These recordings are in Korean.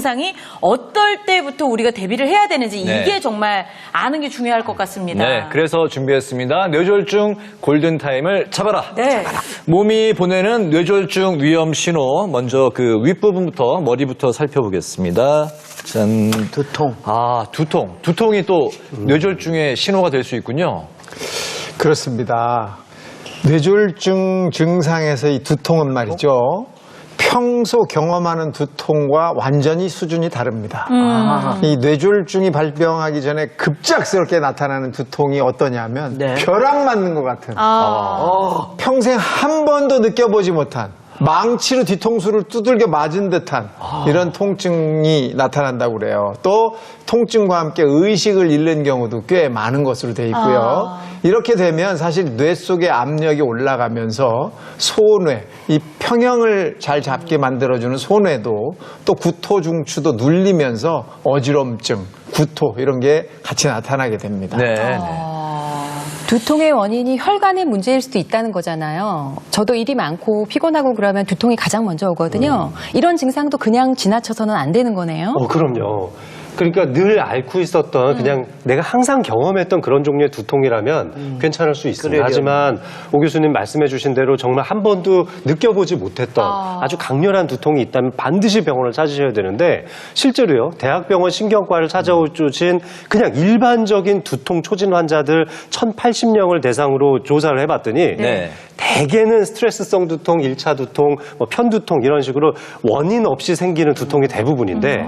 증상이 어떨 때부터 우리가 대비를 해야 되는지 네. 이게 정말 아는 게 중요할 것 같습니다. 네, 그래서 준비했습니다. 뇌졸중 골든타임을 잡아라. 네. 몸이 보내는 뇌졸중 위험 신호. 먼저 그 윗부분부터 머리부터 살펴보겠습니다. 짠. 두통. 아, 두통. 두통이 또 뇌졸중의 신호가 될 수 있군요. 그렇습니다. 뇌졸중 증상에서 이 두통은 말이죠. 평소 경험하는 두통과 완전히 수준이 다릅니다. 이 뇌졸중이 발병하기 전에 급작스럽게 나타나는 두통이 어떠냐면 벼락 맞는 것 같은 평생 한 번도 느껴보지 못한 망치로 뒤통수를 두들겨 맞은 듯한 이런 통증이 나타난다고 그래요. 또 통증과 함께 의식을 잃는 경우도 꽤 많은 것으로 돼 있고요. 이렇게 되면 사실 뇌 속의 압력이 올라가면서 소뇌, 이 평형을 잘 잡게 만들어주는 소뇌도 또 구토중추도 눌리면서 어지럼증, 구토 이런 게 같이 나타나게 됩니다. 네. 두통의 원인이 혈관의 문제일 수도 있다는 거잖아요. 저도 일이 많고 피곤하고 그러면 두통이 가장 먼저 오거든요. 이런 증상도 그냥 지나쳐서는 안 되는 거네요. 그럼요. 그러니까 늘 앓고 있었던 그냥 내가 항상 경험했던 그런 종류의 두통이라면 괜찮을 수 있습니다. 하지만 오 교수님 말씀해 주신 대로 정말 한 번도 느껴보지 못했던 아주 강렬한 두통이 있다면 반드시 병원을 찾으셔야 되는데 실제로요. 대학병원 신경과를 찾아오신 그냥 일반적인 두통 초진 환자들 1,080명을 대상으로 조사를 해봤더니 대개는 스트레스성 두통, 1차 두통, 편두통 이런 식으로 원인 없이 생기는 두통이 대부분인데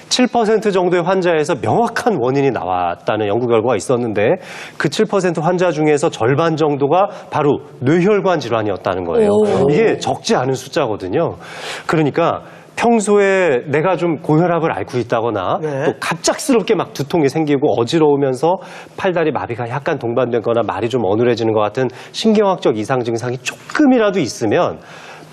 7% 정도의 환자에서 명확한 원인이 나왔다는 연구 결과가 있었는데 그 7% 환자 중에서 절반 정도가 바로 뇌혈관 질환이었다는 거예요. 이게 적지 않은 숫자거든요. 그러니까 평소에 내가 좀 고혈압을 앓고 있다거나 또 갑작스럽게 막 두통이 생기고 어지러우면서 팔다리 마비가 약간 동반되거나 말이 좀 어눌해지는 것 같은 신경학적 이상 증상이 조금이라도 있으면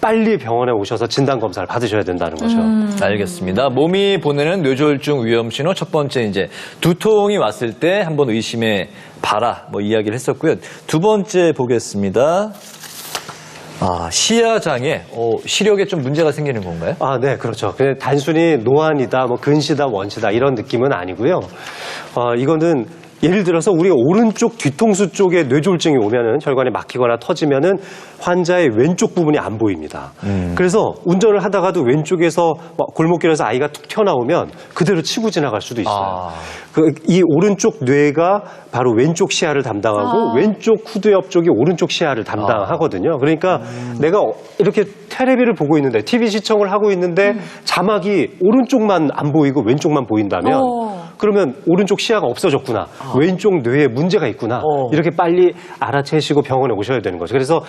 빨리 병원에 오셔서 진단검사를 받으셔야 된다는 거죠. 알겠습니다. 몸이 보내는 뇌졸중 위험 신호 첫 번째 이제 두통이 왔을 때 한번 의심해 봐라 뭐 이야기를 했었고요. 두 번째 보겠습니다. 시야장애, 시력에 좀 문제가 생기는 건가요? 네, 그렇죠. 그냥 단순히 노안이다, 뭐 근시다, 원시다 이런 느낌은 아니고요. 이거는 예를 들어서 우리가 오른쪽 뒤통수 쪽에 뇌졸중이 오면은 혈관이 막히거나 터지면은 환자의 왼쪽 부분이 안 보입니다. 그래서 운전을 하다가도 왼쪽에서 골목길에서 아이가 툭 튀어나오면 그대로 치고 지나갈 수도 있어요. 이 오른쪽 뇌가 바로 왼쪽 시야를 담당하고 왼쪽 후두 옆 쪽이 오른쪽 시야를 담당하거든요. 그러니까 내가 이렇게 테레비를 보고 있는데 TV 시청을 하고 있는데 자막이 오른쪽만 안 보이고 왼쪽만 보인다면 그러면 오른쪽 시야가 없어졌구나. 왼쪽 뇌에 문제가 있구나. 이렇게 빨리 알아채시고 병원에 오셔야 되는 거죠. 그래서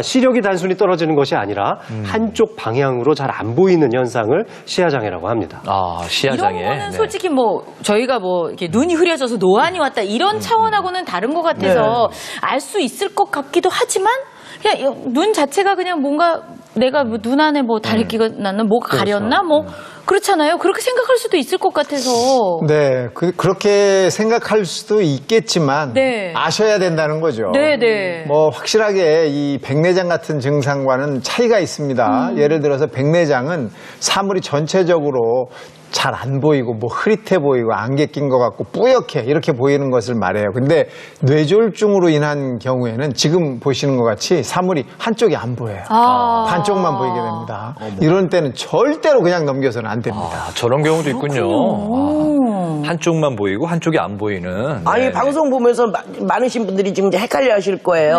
시력이 단순히 떨어지는 것이 아니라 한쪽 방향으로 잘 안 보이는 현상을 시야장애라고 합니다. 시야장애. 이런 거는 솔직히 저희가 이렇게 눈이 흐려져서 노안이 왔다 이런 차원하고는 다른 것 같아서 알 수 있을 것 같기도 하지만 그냥 눈 자체가 그냥 뭔가 내가 눈 안에 다래끼가 났나 뭐가 가렸나 그렇잖아요. 그렇게 생각할 수도 있을 것 같아서. 네, 그렇게 생각할 수도 있겠지만 아셔야 된다는 거죠. 확실하게 이 백내장 같은 증상과는 차이가 있습니다. 예를 들어서 백내장은 사물이 전체적으로 잘 안 보이고 흐릿해 보이고 안개 낀 것 같고 뿌옇게 이렇게 보이는 것을 말해요. 근데 뇌졸중으로 인한 경우에는 지금 보시는 것 같이 사물이 한쪽이 안 보여요. 반쪽만 보이게 됩니다. 이런 때는 절대로 그냥 넘겨서는 안 됩니다. 저런 경우도 있군요. 한쪽만 보이고 한쪽이 안 보이는. 아니 방송 보면서 많으신 분들이 지금 이제 헷갈려 하실 거예요.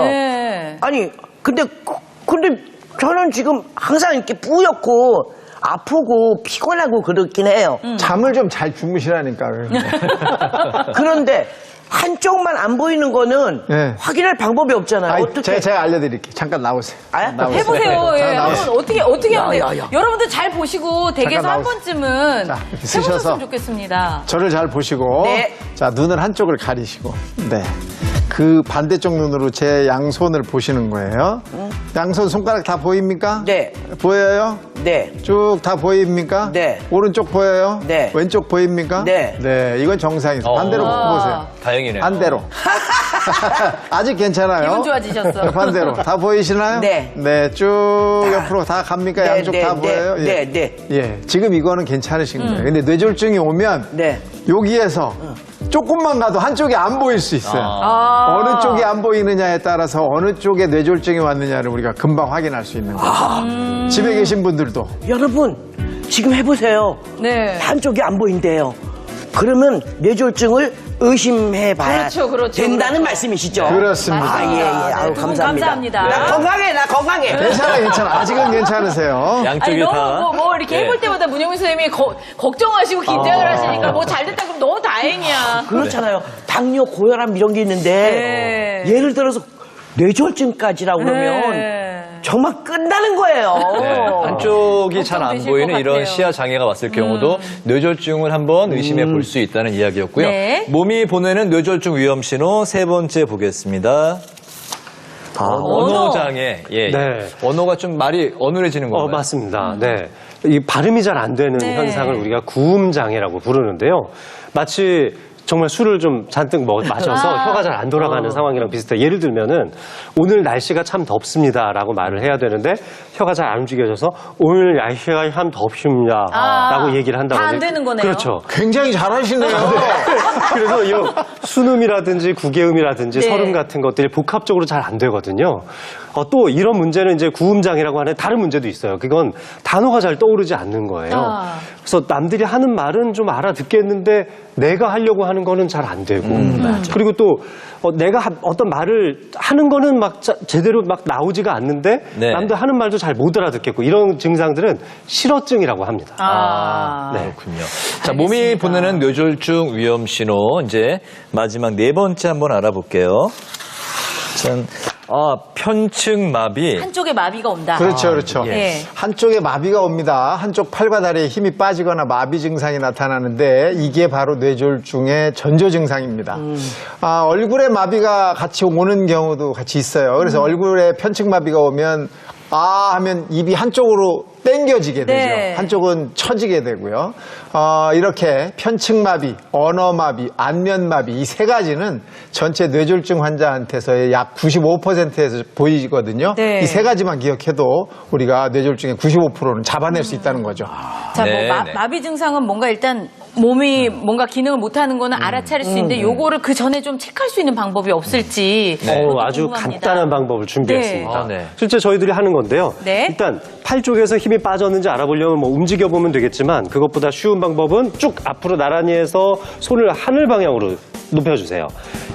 아니 근데 저는 지금 항상 이렇게 뿌옇고 아프고 피곤하고 그렇긴 해요. 잠을 좀 잘 주무시라니까. 그런데 한쪽만 안 보이는 거는 확인할 방법이 없잖아요. 어떻게? 제가 알려드릴게요. 잠깐 나오세요. 해보세요. 한번 어떻게 하면 돼요? 여러분들 잘 보시고 댁에서 한 번쯤은 쓰셔서 해보셨으면 좋겠습니다. 저를 잘 보시고 자 눈을 한쪽을 가리시고 그 반대쪽 눈으로 제 양손을 보시는 거예요. 양손 손가락 다 보입니까? 네. 보여요? 네. 쭉 다 보입니까? 네. 오른쪽 보여요? 네. 왼쪽 보입니까? 네. 네, 이건 정상이죠. 반대로 보세요. 다행이네요. 반대로. 아직 괜찮아요. 기분 좋아지셨어. 반대로. 다 보이시나요? 네. 네, 쭉 옆으로 다 갑니까? 네, 양쪽 네, 다 네, 보여요? 예. 네, 네. 예, 지금 이거는 괜찮으신 거예요. 근데 뇌졸중이 오면 네. 여기에서 조금만 가도 한쪽이 안 보일 수 있어요. 어느 쪽이 안 보이느냐에 따라서 어느 쪽에 뇌졸중이 왔느냐를 우리가 금방 확인할 수 있는 거죠. 집에 계신 분들도 여러분, 지금 해보세요. 네. 한쪽이 안 보인대요. 그러면 뇌졸중을 의심해봐야 그렇죠. 된다는 말씀이시죠? 그렇습니다. 아, 예, 예. 아유, 두 분 감사합니다. 감사합니다. 나 건강해. 괜찮아. 아직은 괜찮으세요. 양쪽이 아니, 너무 다. 뭐 이렇게 해볼 때마다 문영민 선생님이 걱정하시고 긴장을 하시니까 뭐 잘 됐다 그럼 너무 다행이야. 그렇잖아요. 당뇨, 고혈압 이런 게 있는데 네. 예를 들어서 뇌졸중까지라고 그러면 네. 정말 끝나는 거예요. 네, 한쪽이 잘 안 걱정되실 보이는 것 이런 같아요. 시야 장애가 왔을 경우도 뇌졸중을 한번 의심해 볼 수 있다는 이야기였고요. 네. 몸이 보내는 뇌졸중 위험 신호 세 번째 보겠습니다. 언어 장애. 예. 네. 언어가 좀 말이 어눌해지는 건가요? 맞습니다. 네. 이 발음이 잘 안 되는 네. 현상을 우리가 구음 장애라고 부르는데요. 마치 정말 술을 좀 잔뜩 마셔서 혀가 잘 안 돌아가는 상황이랑 비슷해요. 예를 들면은 오늘 날씨가 참 덥습니다라고 말을 해야 되는데 혀가 잘 안 움직여져서 오늘 날씨가 참 덥습니다라고 얘기를 한다고. 다 안 되는 거네요. 그렇죠. 굉장히 잘하시네요. 그래서 이 순음이라든지 구개음이라든지 네. 설음 같은 것들이 복합적으로 잘 안 되거든요. 또 이런 문제는 이제 구음장애라고 하는 다른 문제도 있어요. 그건 단어가 잘 떠오르지 않는 거예요. 그래서 남들이 하는 말은 좀 알아듣겠는데 내가 하려고 하는 거는 잘 안 되고. 그리고 또 내가 어떤 말을 하는 거는 막 제대로 막 나오지가 않는데 네. 남들 하는 말도 잘 못 알아듣겠고 이런 증상들은 실어증이라고 합니다. 네. 그렇군요. 자, 몸이 보내는 뇌졸중 위험 신호 이제 마지막 네 번째 한번 알아볼게요. 전 편층 마비. 한쪽에 마비가 온다. 그렇죠. 예. 한쪽에 마비가 옵니다. 한쪽 팔과 다리에 힘이 빠지거나 마비 증상이 나타나는데 이게 바로 뇌졸중의 전조 증상입니다. 얼굴에 마비가 같이 오는 경우도 같이 있어요. 그래서 얼굴에 편층 마비가 오면 하면 입이 한쪽으로 땡겨지게 되죠. 네. 한쪽은 처지게 되고요. 이렇게 편층마비, 언어마비, 안면마비 이 세 가지는 전체 뇌졸중 환자한테서의 약 95%에서 보이거든요. 네. 이 세 가지만 기억해도 우리가 뇌졸중의 95%는 잡아낼 수 있다는 거죠. 자, 네, 뭐 네. 마비 증상은 뭔가 일단 몸이 뭔가 기능을 못하는 거는 알아차릴 수 있는데 요거를 그 전에 좀 체크할 수 있는 방법이 없을지 그것도 아주 궁금합니다. 간단한 방법을 준비했습니다. 네. 실제 저희들이 하는 건데요. 네. 일단 팔 쪽에서 힘이 빠졌는지 알아보려면 뭐 움직여보면 되겠지만 그것보다 쉬운 방법은 쭉 앞으로 나란히 해서 손을 하늘 방향으로 높여주세요.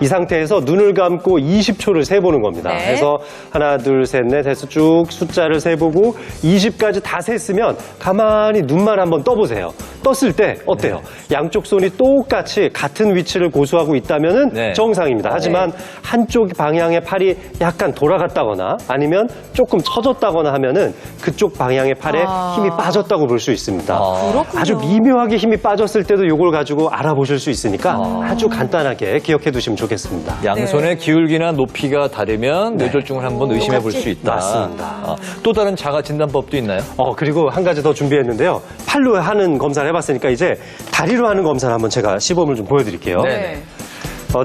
이 상태에서 눈을 감고 20초를 세보는 겁니다. 네. 그래서 하나, 둘, 셋, 넷 해서 쭉 숫자를 세보고 20까지 다 셌으면 가만히 눈만 한번 떠보세요. 떴을 때 어때요? 양쪽 손이 똑같이 같은 위치를 고수하고 있다면 네. 정상입니다. 하지만 한쪽 방향의 팔이 약간 돌아갔다거나 아니면 조금 처졌다거나 하면은 그쪽 방향의 팔에 힘이 빠졌다고 볼 수 있습니다. 그렇군요. 아주 미묘하게 힘이 빠졌을 때도 이걸 가지고 알아보실 수 있으니까 아주 간단하게 기억해 두시면 좋겠습니다. 양손의 기울기나 높이가 다르면 뇌졸중을 한번 의심해 볼 수 있다. 맞습니다. 또 다른 자가 진단법도 있나요? 그리고 한 가지 더 준비했는데요. 팔로 하는 검사를 해봤으니까 이제 다리로 하는 검사를 한번 제가 시범을 좀 보여드릴게요. 네.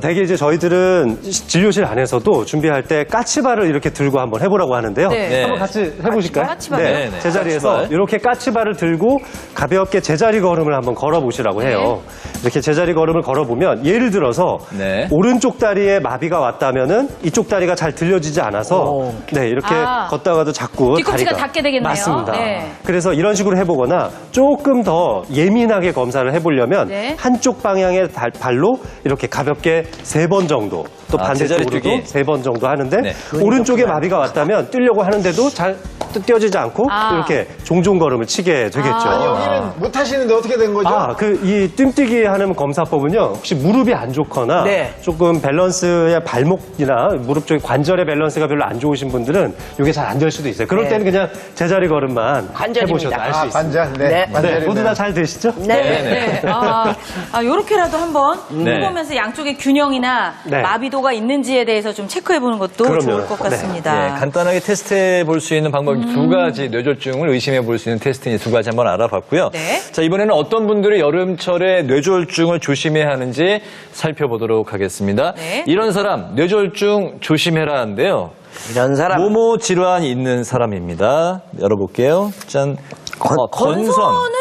대개 이제 저희들은 진료실 안에서도 준비할 때 까치발을 이렇게 들고 한번 해보라고 하는데요. 네. 한번 같이 해보실까요? 까치발. 네, 네. 제자리에서 까치발. 이렇게 까치발을 들고 가볍게 제자리 걸음을 한번 걸어보시라고 해요. 이렇게 제자리 걸음을 걸어보면 예를 들어서 네. 오른쪽 다리에 마비가 왔다면은 이쪽 다리가 잘 들려지지 않아서 이렇게 걷다가도 자꾸 뒤꿈치가 다리가 닿게 되겠네요. 맞습니다. 네. 그래서 이런 식으로 해보거나 조금 더 예민하게 검사를 해보려면 네. 한쪽 방향의 발로 이렇게 가볍게 3번 정도 또 제자리 반대쪽으로도 뛰기. 3번 정도 하는데 네. 오른쪽에 마비가 왔다면 뛰려고 하는데도 잘 떼어지지 않고 이렇게 종종 걸음을 치게 되겠죠. 여기는 못 하시는데 어떻게 된 거죠? 이 뜀뛰기 하는 검사법은요, 혹시 무릎이 안 좋거나 네. 조금 밸런스의 발목이나 무릎 쪽의 관절의 밸런스가 별로 안 좋으신 분들은 이게 잘 안 될 수도 있어요. 그럴 때는 그냥 제자리 걸음만 관절입니다. 해보셔도 알 수 있습니다. 관절. 네. 네. 관절이네요. 모두 다 잘 되시죠? 네. 요렇게라도 한번 해보면서 양쪽의 균형이나 네. 마비도가 있는지에 대해서 좀 체크해보는 것도 그럼요. 좋을 것 네. 같습니다. 간단하게 테스트해 볼 수 있는 방법이 두 가지, 뇌졸중을 의심해 볼 수 있는 테스트 두 가지 한번 알아봤고요. 네. 자, 이번에는 어떤 분들이 여름철에 뇌졸중을 조심해야 하는지 살펴보도록 하겠습니다. 네. 이런 사람, 뇌졸중 조심해라인데요. 이런 사람. 모모 질환이 있는 사람입니다. 열어볼게요. 짠. 건선. 건선은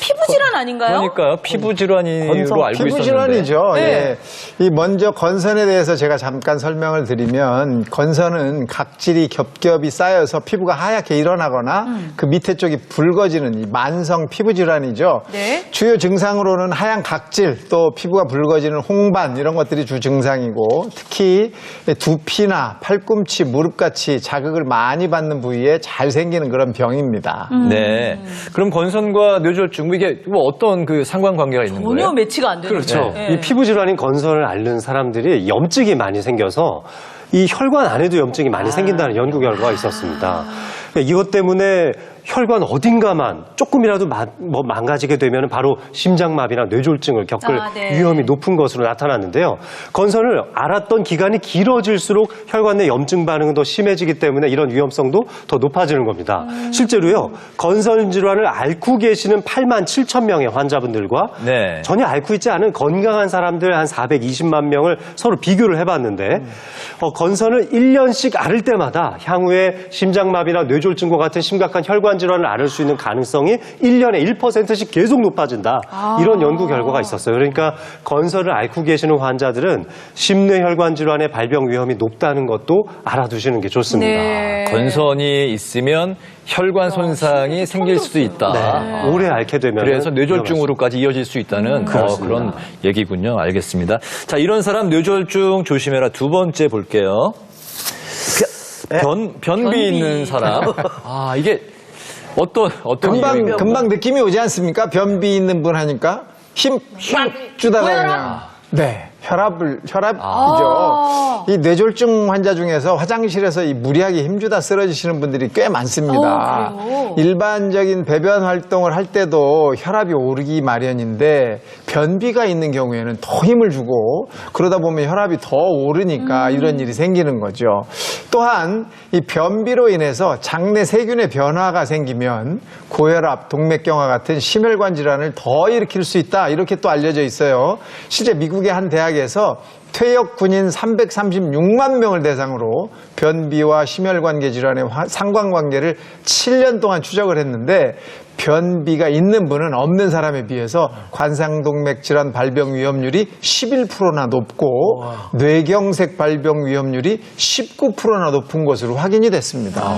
피부 질환 아닌가요? 그러니까요. 피부 질환으로 알고 피부 있었는데. 질환이죠. 네. 예. 이 먼저 건선에 대해서 제가 잠깐 설명을 드리면 건선은 각질이 겹겹이 쌓여서 피부가 하얗게 일어나거나 그 밑에 쪽이 붉어지는 이 만성 피부 질환이죠. 네. 주요 증상으로는 하얀 각질, 또 피부가 붉어지는 홍반 이런 것들이 주 증상이고 특히 두피나 팔꿈치, 무릎같이 자극을 많이 받는 부위에 잘 생기는 그런 병입니다. 네. 그럼 건선과 뇌졸중 이게 뭐 어떤 그 상관관계가 있는 전혀 거예요? 매치가 안 되는 그렇죠. 네. 이 피부 질환인 건선을 앓는 사람들이 염증이 많이 생겨서 이 혈관 안에도 염증이 많이 생긴다는 연구 결과가 있었습니다. 이것 때문에 혈관 어딘가만 조금이라도 망가지게 되면 바로 심장마비나 뇌졸중을 겪을 네. 위험이 높은 것으로 나타났는데요. 건선을 앓았던 기간이 길어질수록 혈관 내 염증 반응은 더 심해지기 때문에 이런 위험성도 더 높아지는 겁니다. 실제로요, 건선 질환을 앓고 계시는 8만 7천 명의 환자분들과 네. 전혀 앓고 있지 않은 건강한 사람들 한 420만 명을 서로 비교를 해봤는데 건선을 1년씩 앓을 때마다 향후에 심장마비나 뇌졸중과 같은 심각한 혈관 질환을 앓을 수 있는 가능성이 1년에 1%씩 계속 높아진다. 이런 연구 결과가 있었어요. 그러니까 건선을 앓고 계시는 환자들은 심뇌혈관 질환의 발병 위험이 높다는 것도 알아두시는 게 좋습니다. 네. 건선이 있으면 혈관 손상이 생길 수도 있다. 네. 오래 앓게 되면 그래서 뇌졸중으로까지 이어질 수 있다는 그런 얘기군요. 알겠습니다. 자, 이런 사람 뇌졸중 조심해라. 두 번째 볼게요. 변비 있는 사람. 이게 어떤 이유인가요? 금방 느낌이 오지 않습니까? 변비 있는 분 하니까 힘 주다가 그냥 네. 혈압이죠. 이 뇌졸중 환자 중에서 화장실에서 이 무리하게 힘주다 쓰러지시는 분들이 꽤 많습니다. 그래요? 일반적인 배변 활동을 할 때도 혈압이 오르기 마련인데 변비가 있는 경우에는 더 힘을 주고 그러다 보면 혈압이 더 오르니까 이런 일이 생기는 거죠. 또한 이 변비로 인해서 장내 세균의 변화가 생기면 고혈압, 동맥경화 같은 심혈관 질환을 더 일으킬 수 있다. 이렇게 또 알려져 있어요. 실제 미국의 한 대학에서 퇴역 군인 336만 명을 대상으로 변비와 심혈관계 질환의 상관관계를 7년 동안 추적을 했는데 변비가 있는 분은 없는 사람에 비해서 관상동맥 질환 발병 위험률이 11%나 높고 뇌경색 발병 위험률이 19%나 높은 것으로 확인이 됐습니다.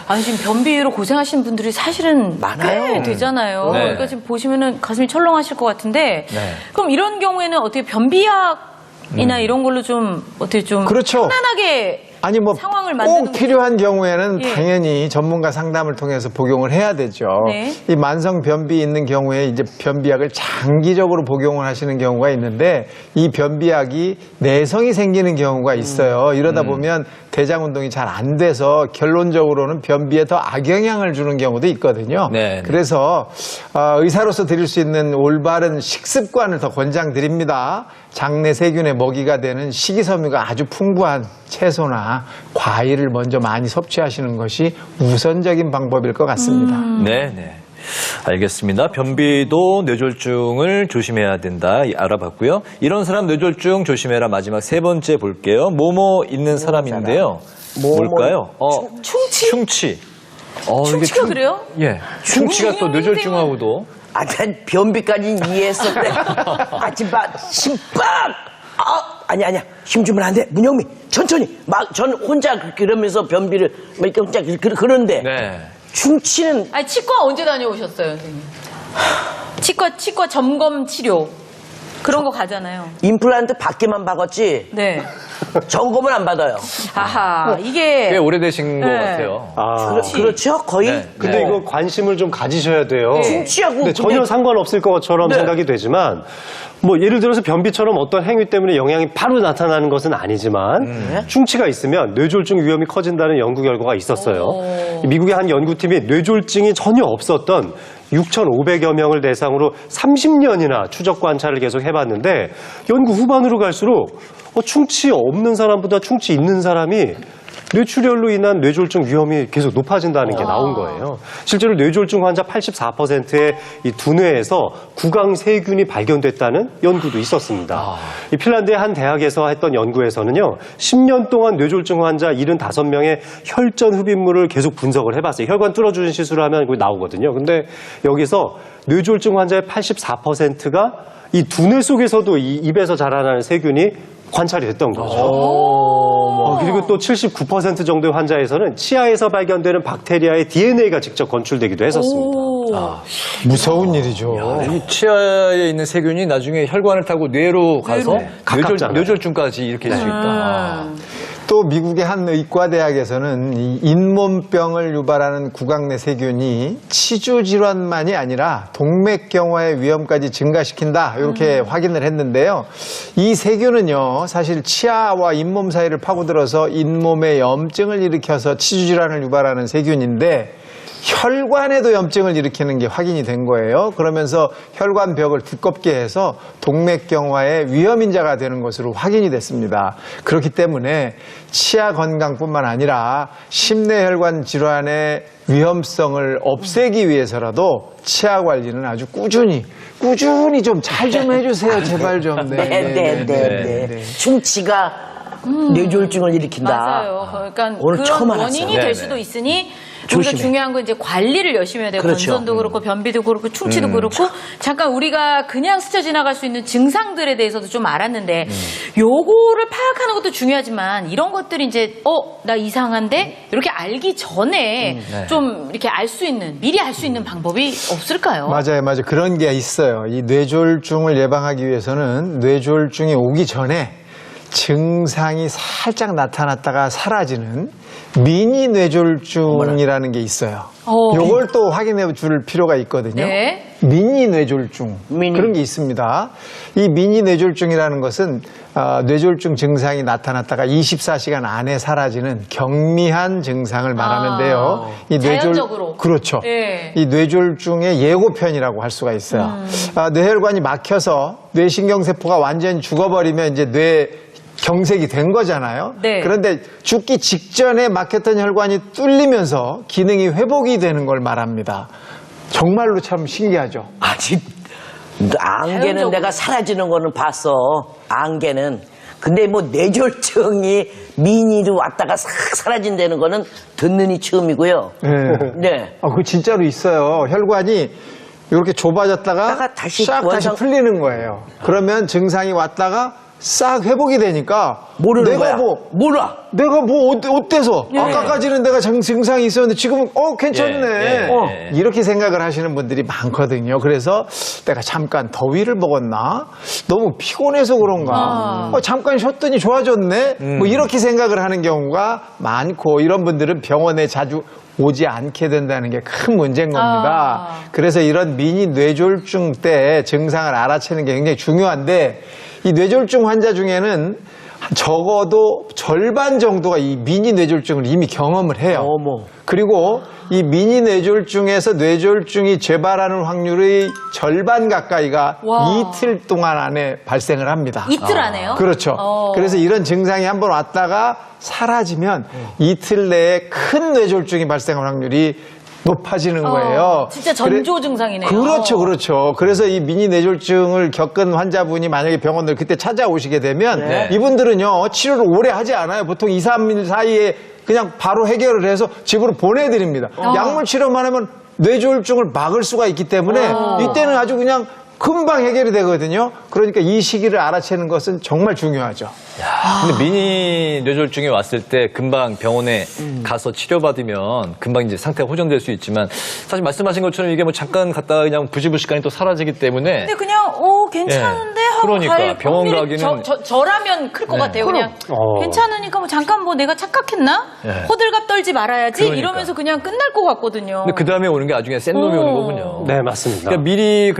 아니 지금 변비로 고생하시는 분들이 사실은 많아요. 꽤 되잖아요. 네. 그러니까 지금 보시면은 가슴이 철렁하실 것 같은데 네. 그럼 이런 경우에는 어떻게 변비약이나 이런 걸로 좀 어떻게 좀 그렇죠. 편안하게 아니 뭐 상황을 꼭 만드는 필요한 경우에는 예. 당연히 전문가 상담을 통해서 복용을 해야 되죠. 네. 이 만성 변비 있는 경우에 이제 변비약을 장기적으로 복용을 하시는 경우가 있는데 이 변비약이 내성이 생기는 경우가 있어요. 이러다 보면 대장 운동이 잘 안 돼서 결론적으로는 변비에 더 악영향을 주는 경우도 있거든요. 네. 그래서 의사로서 드릴 수 있는 올바른 식습관을 더 권장드립니다. 장내 세균의 먹이가 되는 식이섬유가 아주 풍부한 채소나 과일을 먼저 많이 섭취하시는 것이 우선적인 방법일 것 같습니다. 네. 알겠습니다. 변비도 뇌졸중을 조심해야 된다 알아봤고요. 이런 사람 뇌졸중 조심해라. 마지막 세 번째 볼게요. 뭐뭐 있는 사람인데요. 뭘까요? 충치? 충치. 충치가 그래요? 예. 충치가 또 뇌졸중하고도. 난 변비까지 이해했었대. 아침밥, 심밥! 아니야. 힘 주면 안 돼. 문영미, 천천히. 전 혼자 그러면서 변비를, 이렇게 혼자 그러는데. 네. 충치는 아니 치과 언제 다녀오셨어요, 선생님? 치과 점검 치료 그런 거 가잖아요. 임플란트 밖에만 박았지. 네. 점검을 안 받아요. 아하, 이게. 꽤 오래되신 것 같아요. 그렇죠? 거의. 네. 근데 이거 관심을 좀 가지셔야 돼요. 충치하고 근데 전혀 상관없을 것처럼 네. 생각이 되지만 뭐 예를 들어서 변비처럼 어떤 행위 때문에 영향이 바로 나타나는 것은 아니지만 충치가 있으면 뇌졸중 위험이 커진다는 연구 결과가 있었어요. 미국의 한 연구팀이 뇌졸중이 전혀 없었던 6,500여 명을 대상으로 30년이나 추적 관찰을 계속 해봤는데 연구 후반으로 갈수록 충치 없는 사람보다 충치 있는 사람이 뇌출혈로 인한 뇌졸중 위험이 계속 높아진다는 게 나온 거예요. 실제로 뇌졸중 환자 84%의 이 두뇌에서 구강세균이 발견됐다는 연구도 있었습니다. 이 핀란드의 한 대학에서 했던 연구에서는요, 10년 동안 뇌졸중 환자 75명의 혈전 흡입물을 계속 분석을 해봤어요. 혈관 뚫어주는 시술을 하면 그게 나오거든요. 근데 여기서 뇌졸중 환자의 84%가 이 두뇌 속에서도 이 입에서 자라나는 세균이 관찰이 됐던 거죠. 그리고 또 79% 정도의 환자에서는 치아에서 발견되는 박테리아의 DNA가 직접 건출되기도 했었습니다. 무서운 일이죠. 이 치아에 있는 세균이 나중에 혈관을 타고 뇌로 가서 가깝잖아요. 뇌졸중까지 이렇게 될 수 있다. 또 미국의 한 의과대학에서는 이 잇몸병을 유발하는 구강내 세균이 치주 질환만이 아니라 동맥경화의 위험까지 증가시킨다 이렇게 확인을 했는데요. 이 세균은요 사실 치아와 잇몸 사이를 파고들어서 잇몸에 염증을 일으켜서 치주 질환을 유발하는 세균인데 혈관에도 염증을 일으키는 게 확인이 된 거예요. 그러면서 혈관벽을 두껍게 해서 동맥경화의 위험인자가 되는 것으로 확인이 됐습니다. 그렇기 때문에 치아 건강뿐만 아니라 심내혈관 질환의 위험성을 없애기 위해서라도 치아 관리는 아주 꾸준히 좀 잘 좀 해주세요. 제발 좀. 네. 충치가 뇌졸중을 일으킨다. 맞아요. 그러니까 오늘 처음 그런 알았어요. 원인이 될 네네. 수도 있으니 좀 더 조심해. 중요한 건 이제 관리를 열심히 해야 돼요. 그렇죠. 건선도 그렇고 변비도 그렇고 충치도 그렇고 잠깐 우리가 그냥 스쳐 지나갈 수 있는 증상들에 대해서도 좀 알았는데 요거를 파악하는 것도 중요하지만 이런 것들이 이제 나 이상한데 이렇게 알기 전에 좀 이렇게 알 수 있는 미리 알 수 있는 방법이 없을까요? 맞아요. 그런 게 있어요. 이 뇌졸중을 예방하기 위해서는 뇌졸중이 오기 전에 증상이 살짝 나타났다가 사라지는 미니 뇌졸중이라는 게 있어요. 요걸 또 확인해 줄 필요가 있거든요. 네. 미니 뇌졸중 미니. 그런 게 있습니다. 이 미니 뇌졸중이라는 것은 뇌졸중 증상이 나타났다가 24시간 안에 사라지는 경미한 증상을 말하는데요. 이 자연적으로. 그렇죠. 네. 이 뇌졸중의 예고편이라고 할 수가 있어요. 뇌혈관이 막혀서 뇌신경세포가 완전히 죽어버리면 이제 뇌 경색이 된 거잖아요. 네. 그런데 죽기 직전에 막혔던 혈관이 뚫리면서 기능이 회복이 되는 걸 말합니다. 정말로 참 신기하죠. 아직 안개는 자연적으로. 내가 사라지는 거는 봤어. 안개는. 근데 뭐 뇌졸중이 미니로 왔다가 싹 사라진다는 거는 듣는이 처음이고요. 네. 그거 진짜로 있어요. 혈관이 이렇게 좁아졌다가 다시 싹 다시 원상- 풀리는 거예요. 그러면 증상이 왔다가 싹 회복이 되니까 모르는 내가 거야. 몰라. 내가 뭐 어때서 아까까지는 내가 증상이 있었는데 지금은 괜찮네 예. 이렇게 생각을 하시는 분들이 많거든요. 그래서 내가 잠깐 더위를 먹었나 너무 피곤해서 그런가 잠깐 쉬었더니 좋아졌네 뭐 이렇게 생각을 하는 경우가 많고 이런 분들은 병원에 자주 오지 않게 된다는 게 큰 문제인 겁니다. 그래서 이런 미니 뇌졸중 때 증상을 알아채는 게 굉장히 중요한데 이 뇌졸중 환자 중에는 적어도 절반 정도가 이 미니 뇌졸중을 이미 경험을 해요. 그리고 이 미니 뇌졸중에서 뇌졸중이 재발하는 확률의 절반 가까이가 이틀 동안 안에 발생을 합니다. 이틀 안에요? 그렇죠. 그래서 이런 증상이 한번 왔다가 사라지면 이틀 내에 큰 뇌졸중이 발생할 확률이 높아지는 거예요. 진짜 전조 증상이네요. 그렇죠. 그래서 이 미니 뇌졸중을 겪은 환자분이 만약에 병원을 그때 찾아오시게 되면 이분들은요, 치료를 오래 하지 않아요. 보통 2, 3일 사이에 그냥 바로 해결을 해서 집으로 보내드립니다. 약물 치료만 하면 뇌졸중을 막을 수가 있기 때문에 이때는 아주 그냥 금방 해결이 되거든요. 그러니까 이 시기를 알아채는 것은 정말 중요하죠. 근데 미니 뇌졸중이 왔을 때 금방 병원에 가서 치료받으면 금방 이제 상태가 호전될 수 있지만 사실 말씀하신 것처럼 이게 뭐 잠깐 갔다가 그냥 부지불식간에 또 사라지기 때문에 근데 그냥 괜찮은데 하고 그러니까 갈 병원 확률이 가기는- 저라면 클 것 네. 같아요. 그냥 어. 괜찮으니까 뭐 잠깐 뭐 내가 착각했나? 네. 호들갑 떨지 말아야지 그러니까. 이러면서 그냥 끝날 것 같거든요. 근데 그 다음에 오는 게 나중에 센 놈이 오는 거군요. 네, 맞습니다. 그러니까 미리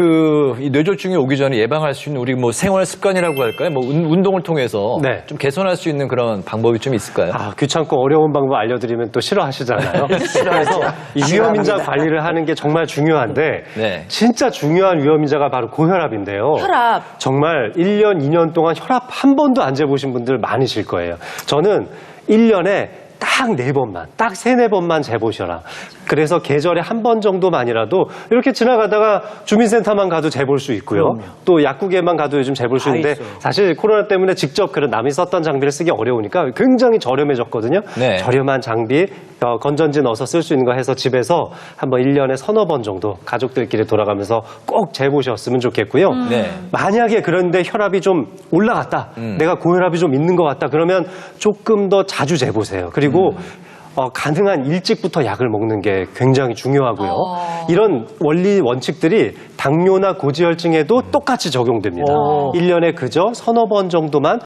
이 뇌졸중이 오기 전에 예방할 수 있는 우리 뭐 생활 습관이라고 할까요? 뭐 운동을 통해서 네. 좀 개선할 수 있는 그런 방법이 좀 있을까요? 귀찮고 어려운 방법 알려드리면 또 싫어하시잖아요. 그래서 이 위험인자 관리를 하는 게 정말 중요한데 네. 진짜 중요한 위험인자가 바로 고혈압인데요. 혈압. 정말 1년, 2년 동안 혈압 한 번도 안 재보신 분들 많으실 거예요. 저는 1년에 딱 4번만, 딱 3, 4번만 재보셔라. 그래서 계절에 한 번 정도만이라도 이렇게 지나가다가 주민센터만 가도 재볼 수 있고요. 또 약국에만 가도 요즘 재볼 수 있는데 사실 코로나 때문에 직접 그런 남이 썼던 장비를 쓰기 어려우니까 굉장히 저렴해졌거든요. 네. 저렴한 장비, 건전지 넣어서 쓸 수 있는 거 해서 집에서 한번 1년에 서너 번 정도 가족들끼리 돌아가면서 꼭 재보셨으면 좋겠고요. 네. 만약에 그런데 혈압이 좀 올라갔다. 내가 고혈압이 좀 있는 것 같다. 그러면 조금 더 자주 재보세요. 그리고 가능한 일찍부터 약을 먹는 게 굉장히 중요하고요. 이런 원리 원칙들이 당뇨나 고지혈증에도 똑같이 적용됩니다. 1년에 그저 서너 번 정도만